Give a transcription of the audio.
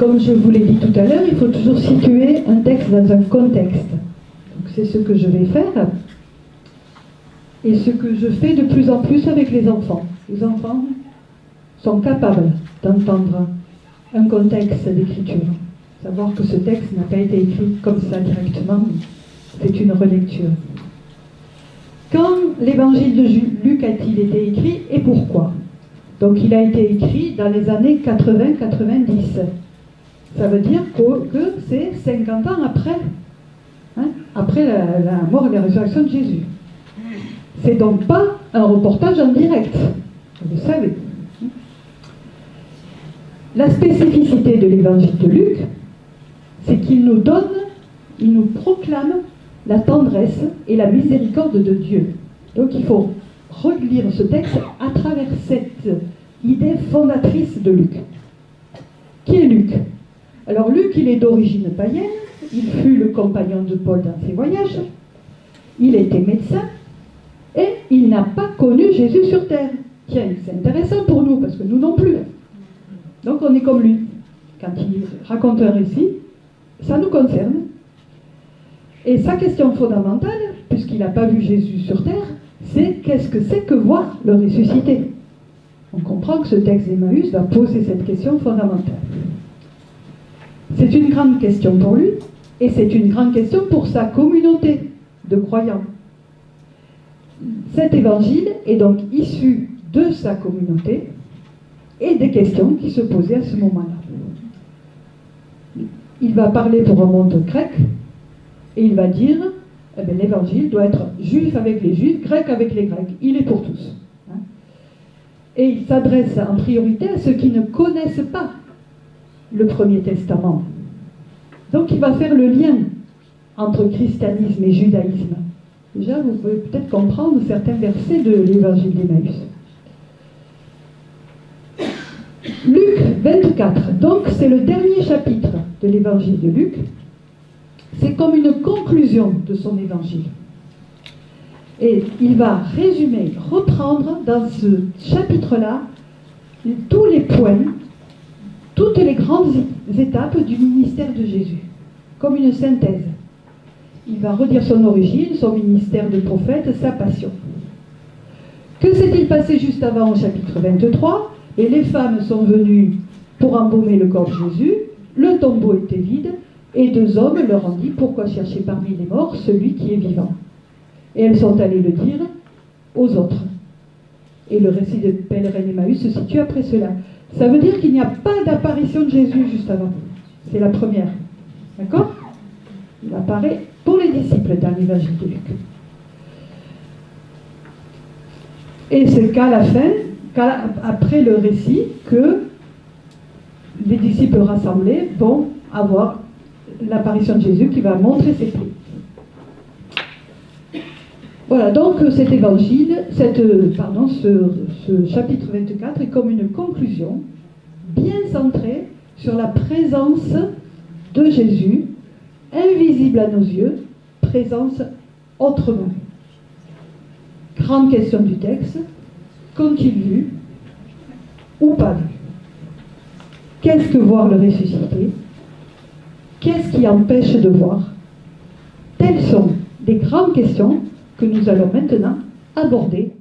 Comme je vous l'ai dit tout à l'heure, il faut toujours situer un texte dans un contexte. Donc c'est ce que je vais faire et ce que je fais de plus en plus avec les enfants. Les enfants sont capables d'entendre un contexte d'écriture. Savoir que ce texte n'a pas été écrit comme ça directement, c'est une relecture. Quand l'évangile de Luc a-t-il été écrit et pourquoi? Donc il a été écrit dans les années 80-90. Ça veut dire que c'est 50 ans après, après la mort et la résurrection de Jésus. C'est donc pas un reportage en direct, vous le savez. La spécificité de l'évangile de Luc, c'est qu'il nous donne, il nous proclame la tendresse et la miséricorde de Dieu. Donc il faut relire ce texte à travers cette idée fondatrice de Luc. Qui est Luc? Alors Luc, il est d'origine païenne, il fut le compagnon de Paul dans ses voyages, il était médecin, et il n'a pas connu Jésus sur terre. Tiens, c'est intéressant pour nous, parce que nous non plus. Donc on est comme lui. Quand il raconte un récit, ça nous concerne. Et sa question fondamentale, puisqu'il n'a pas vu Jésus sur terre, c'est qu'est-ce que c'est que voir le ressuscité? On comprend que ce texte d'Emmaüs va poser cette question fondamentale. C'est une grande question pour lui, et c'est une grande question pour sa communauté de croyants. Cet évangile est donc issu de sa communauté et des questions qui se posaient à ce moment-là. Il va parler pour un monde grec et il va dire l'évangile doit être juif avec les juifs, grec avec les grecs. Il est pour tous. Et il s'adresse en priorité à ceux qui ne connaissent pas le Premier Testament. Donc il va faire le lien entre christianisme et judaïsme. Déjà, vous pouvez peut-être comprendre certains versets de l'évangile d'Emmaüs. Luc 24, donc c'est le dernier chapitre de l'évangile de Luc. C'est comme une conclusion de son évangile. Et il va résumer, reprendre dans ce chapitre-là tous les points, toutes les grandes étapes du ministère de Jésus, comme une synthèse. Il va redire son origine, son ministère de prophète, sa passion. Que s'est-il passé juste avant au chapitre 23? Et les femmes sont venues pour embaumer le corps de Jésus, le tombeau était vide, et 2 hommes leur ont dit, pourquoi chercher parmi les morts celui qui est vivant? Et elles sont allées le dire aux autres. Et le récit de pèlerin Emmaüs se situe après cela. Ça veut dire qu'il n'y a pas d'apparition de Jésus juste avant. C'est la première. D'accord? Il apparaît pour les disciples dans l'évangile de Luc. Et c'est qu'à la fin, après le récit, que les disciples rassemblés vont avoir l'apparition de Jésus qui va montrer ses plaies. Voilà, donc cet évangile, ce chapitre 24 est comme une conclusion bien centrée sur la présence de Jésus, invisible à nos yeux, présence autrement. Grande question du texte, qu'ont-ils vu ou pas vu? Qu'est-ce que voir le ressuscité? Qu'est-ce qui empêche de voir? Telles sont des grandes questions que nous allons maintenant aborder